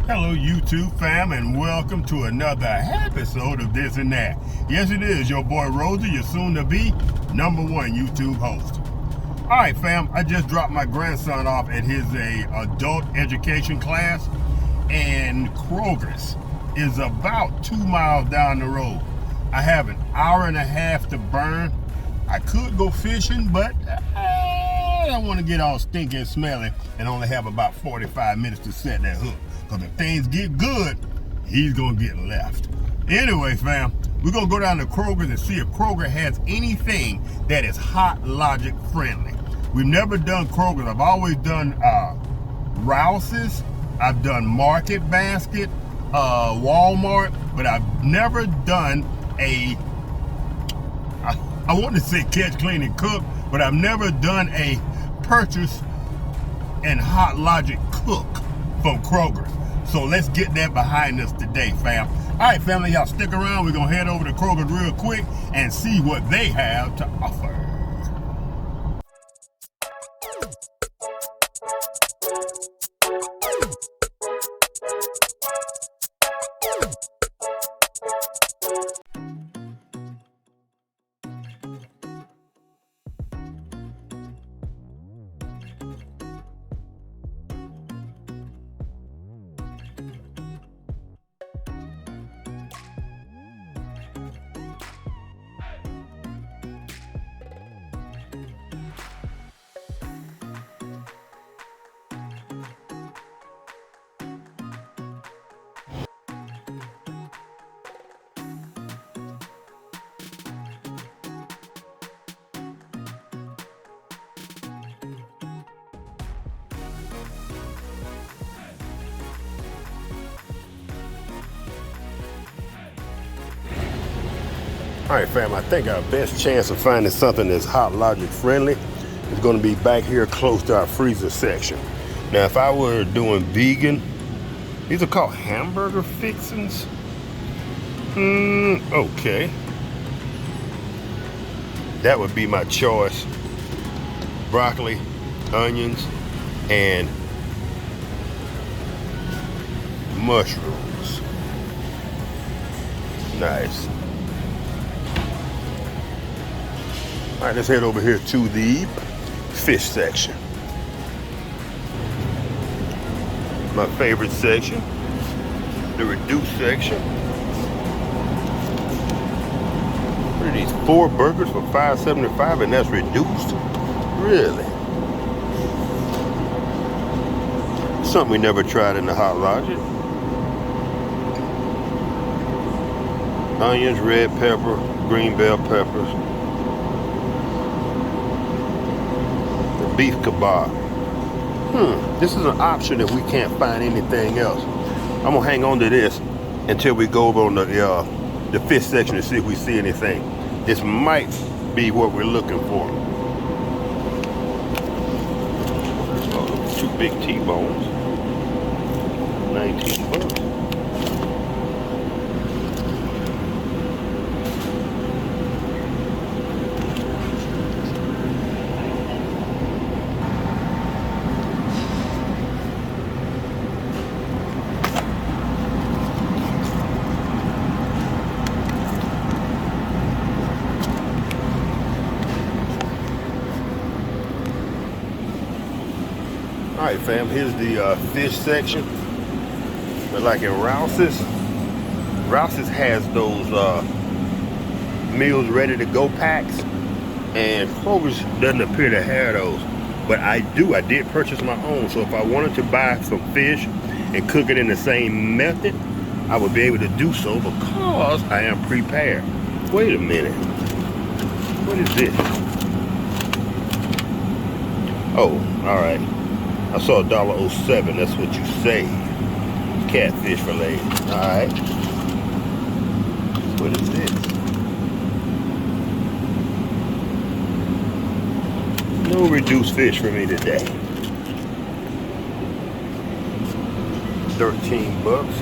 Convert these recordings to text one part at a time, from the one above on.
Hello YouTube fam, and welcome to another episode of This and That. Yes it is, your boy Rosie, your soon to be #1 YouTube host. Alright fam, I just dropped my grandson off at his adult education class, and Kroger's is about 2 miles down the road. I have an hour and a half to burn. I could go fishing, but I don't want to get all stinky and smelly and only have about 45 minutes to set that hook. Because if things get good, he's going to get left. Anyway, fam, we're going to go down to Kroger's and see if Kroger has anything that is Hot Logic friendly. We've never done Kroger's. I've always done Rouse's. I've done Market Basket, Walmart, but I've never done I want to say Catch, Clean, and Cook, but I've never done a purchase and Hot Logic cook from Kroger. So let's get that behind us today, fam. All right, family, y'all stick around. We're going to head over to Kroger real quick and see what they have to offer. All right, fam, I think our best chance of finding something that's Hot Logic friendly is going to be back here close to our freezer section. Now, if I were doing vegan, these are called hamburger fixins. Okay. That would be my choice. Broccoli, onions, and mushrooms. Nice. All right, let's head over here to the fish section. My favorite section, the reduced section. What are these, 4 burgers for $5.75 and that's reduced? Really? Something we never tried in the Hot Logic. Onions, red pepper, green bell peppers. Beef kebab. This is an option if we can't find anything else. I'm gonna hang on to this until we go over on the fish section to see if we see anything. This might be what we're looking for. Oh, 2 big T-bones. 19 bucks. All right, fam, here's the fish section. But like in Rouse's has those meals ready to go packs, and Kroger's doesn't appear to have those. But I did purchase my own, so if I wanted to buy some fish and cook it in the same method, I would be able to do so because I am prepared. Wait a minute. What is this? Oh, all right. I saw $1.07, that's what you say. Catfish fillet. Alright. What is this? No reduced fish for me today. 13 bucks.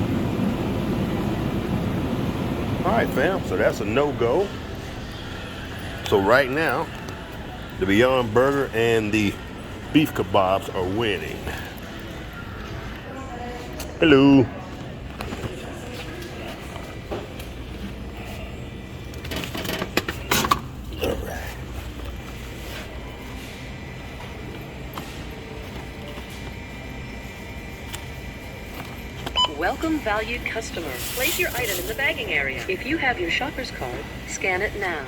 Alright fam, so that's a no-go. So right now, the Beyond Burger and the beef kebabs are winning. Hello. Welcome, valued customer. Place your item in the bagging area. If you have your shopper's card, scan it now.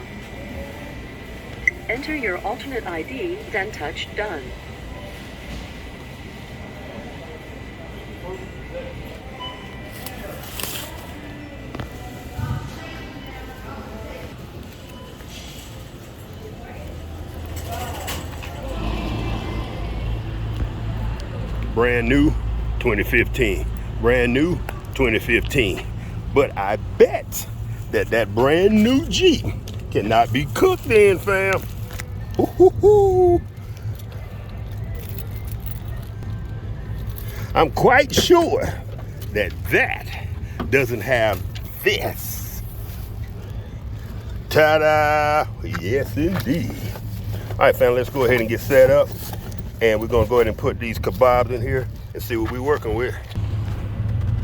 Enter your alternate ID, then touch Done. Brand new 2015. Brand new 2015. But I bet that brand new Jeep cannot be cooked in, fam. Ooh. I'm quite sure that doesn't have this. Ta-da! Yes, indeed. All right, fam, let's go ahead and get set up. And we're gonna go ahead and put these kebabs in here and see what we're working with.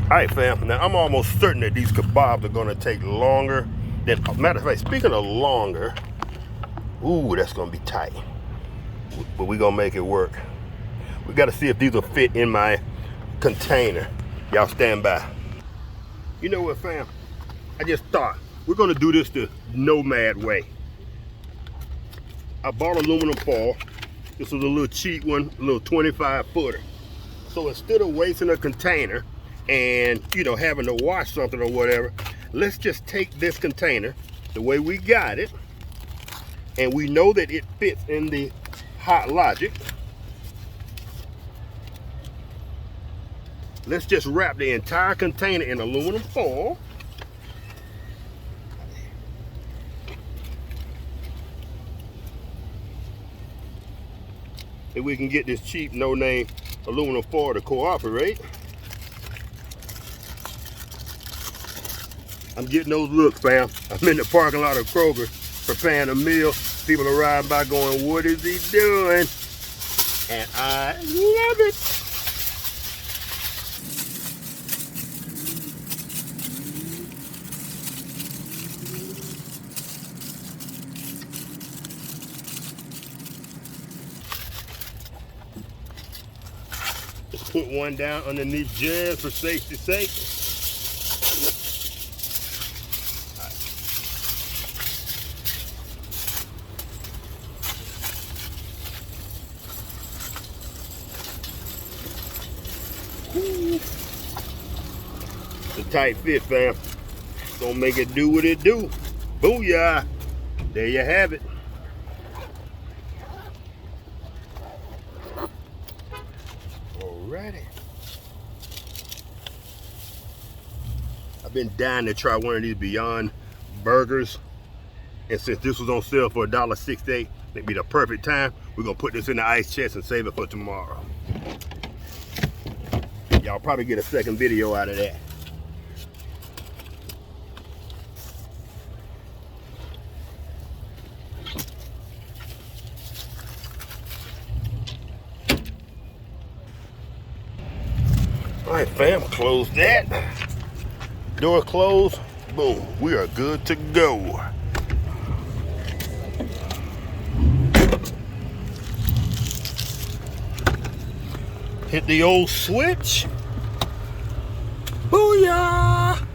All right, fam, now I'm almost certain that these kebabs are gonna take longer than, matter of fact, speaking of longer, ooh, that's gonna be tight. But we're gonna make it work. We gotta see if these will fit in my container. Y'all stand by. You know what, fam? I just thought we're gonna do this the nomad way. I bought aluminum foil. This was a little cheap one, a little 25 footer. So instead of wasting a container and, you know, having to wash something or whatever, let's just take this container the way we got it, and we know that it fits in the Hot Logic. Let's just wrap the entire container in aluminum foil. If we can get this cheap, no-name aluminum foil to cooperate. I'm getting those looks, fam. I'm in the parking lot of Kroger preparing a meal. People are riding by going, what is he doing? And I love it. Just put one down underneath just for safety's sake. It's a tight fit, fam. Gonna make it do what it do. Booyah! There you have it. Alrighty. I've been dying to try one of these Beyond Burgers, and since this was on sale for $1.68, it'd be the perfect time. We're gonna put this in the ice chest and save it for tomorrow. Y'all probably get a second video out of that. All right, fam, close that. Door closed, boom, we are good to go. Hit the old switch. Booyah!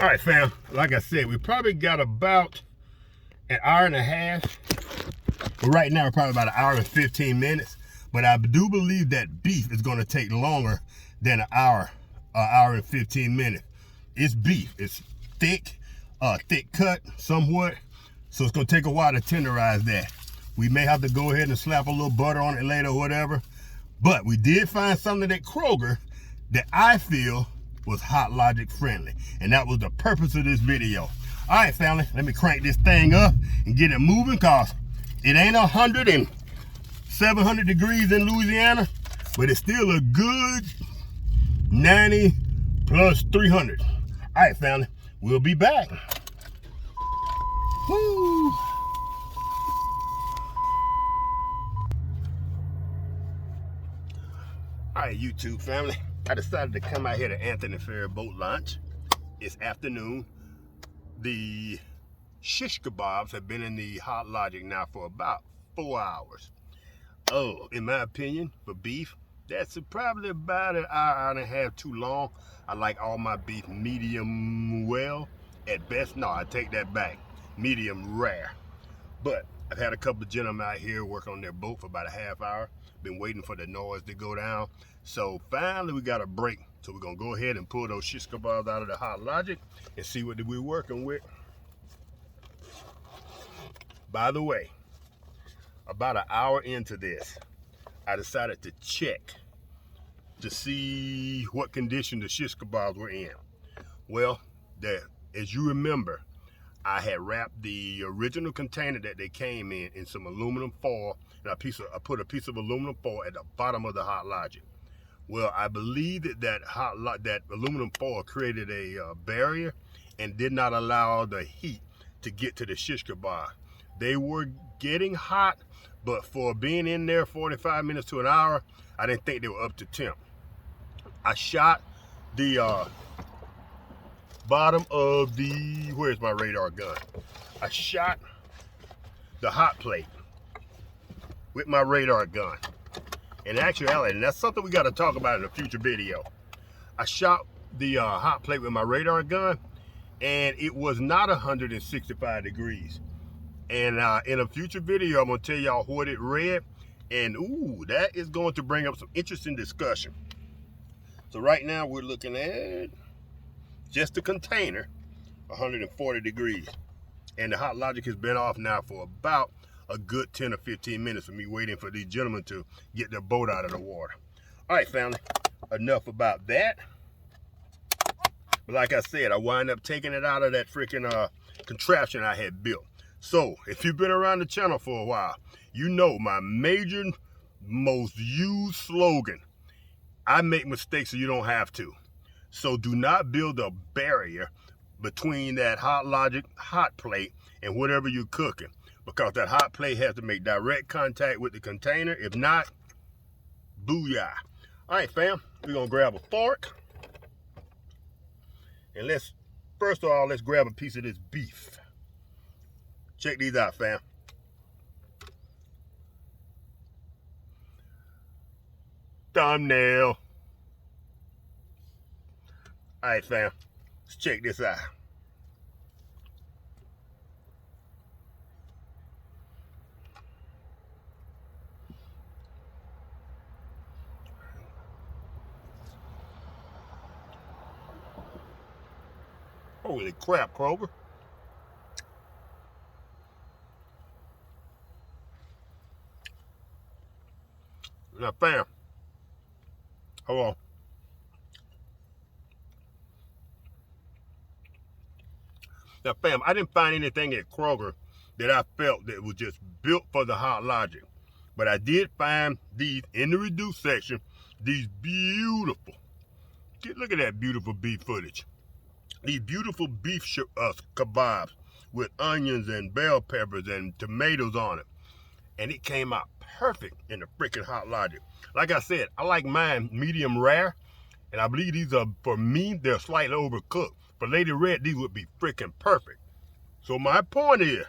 All right, fam, like I said, we probably got about an hour and a half. But right now, we're probably about an hour and 15 minutes. But I do believe that beef is gonna take longer than an hour and 15 minutes. It's beef, it's thick cut somewhat. So it's gonna take a while to tenderize that. We may have to go ahead and slap a little butter on it later or whatever. But we did find something at Kroger that I feel was Hot Logic friendly. And that was the purpose of this video. All right, family, let me crank this thing up and get it moving, cause it ain't 100 and 700 degrees in Louisiana, but it's still a good 90 plus 300. All right, family, we'll be back. Woo. All right, YouTube family, I decided to come out here to Anthony Ferry Boat Launch. It's afternoon. The shish kebabs have been in the Hot Logic now for about 4 hours. Oh, in my opinion, for beef, that's probably about an hour and a half too long. I like all my beef medium well. At best, no, I take that back. Medium rare. But I've had a couple of gentlemen out here working on their boat for about a half hour. Been waiting for the noise to go down. So finally we got a break. So we're gonna go ahead and pull those shish kebabs out of the Hot Logic and see what we're working with. By the way, about an hour into this, I decided to check to see what condition the shish kebabs were in. Well, as you remember, I had wrapped the original container that they came in some aluminum foil, and I put a piece of aluminum foil at the bottom of the Hot Logic. Well, I believe that aluminum foil created a barrier and did not allow the heat to get to the shish kebab. They were getting hot, but for being in there 45 minutes to an hour, I didn't think they were up to temp. I shot the bottom of the, where's my radar gun? I shot the hot plate with my radar gun. In actuality, and that's something we got to talk about in a future video. I shot the hot plate with my radar gun, and it was not 165 degrees. And in a future video, I'm going to tell y'all what it read, and ooh, that is going to bring up some interesting discussion. So right now we're looking at just the container, 140 degrees. And the Hot Logic has been off now for about a good 10 or 15 minutes for me waiting for these gentlemen to get their boat out of the water. All right, family, enough about that. But like I said, I wind up taking it out of that freaking contraption I had built. So if you've been around the channel for a while, you know my major, most used slogan: I make mistakes so you don't have to. So do not build a barrier between that Hot Logic hot plate and whatever you're cooking, because that hot plate has to make direct contact with the container. If not, booyah. All right, fam, we're gonna grab a fork, and first of all, let's grab a piece of this beef. Check these out, fam. Thumbnail. All right, fam, let's check this out. Holy crap, Kroger. Now, fam, hold on. Now, fam, I didn't find anything at Kroger that I felt that was just built for the Hot Logic. But I did find these in the reduced section, these beautiful, look at that beautiful beef footage. These beautiful beef kebabs with onions and bell peppers and tomatoes on it. And it came out perfect in the freaking Hot Logic. Like I said, I like mine medium rare, and I believe these are, for me, they're slightly overcooked. For Lady Red, these would be freaking perfect. So my point is,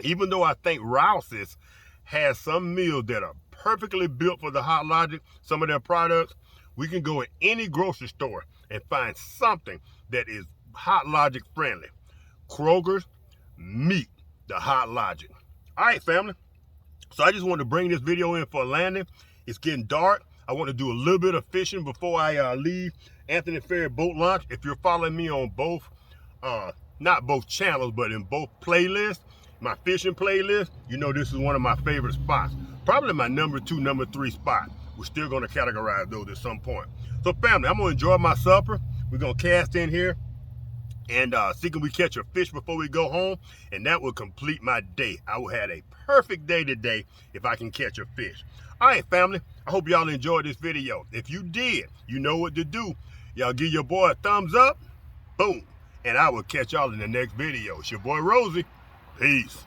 even though I think Rouse's has some meals that are perfectly built for the Hot Logic, some of their products, we can go in any grocery store and find something that is Hot Logic friendly. Kroger's meet the Hot Logic. All right, family. So I just wanted to bring this video in for a landing. It's getting dark. I want to do a little bit of fishing before I leave Anthony Ferry Boat Launch. If you're following me on both, not both channels, but in both playlists, my fishing playlist, you know this is one of my favorite spots. Probably my number 2, number 3 spot. We're still going to categorize those at some point. So family, I'm going to enjoy my supper. We're going to cast in here and see can we catch a fish before we go home, and that will complete my day. I will have a perfect day today if I can catch a fish. All right, family, I hope y'all enjoyed this video. If you did, you know what to do. Y'all give your boy a thumbs up, boom, and I will catch y'all in the next video. It's your boy Rosie. Peace.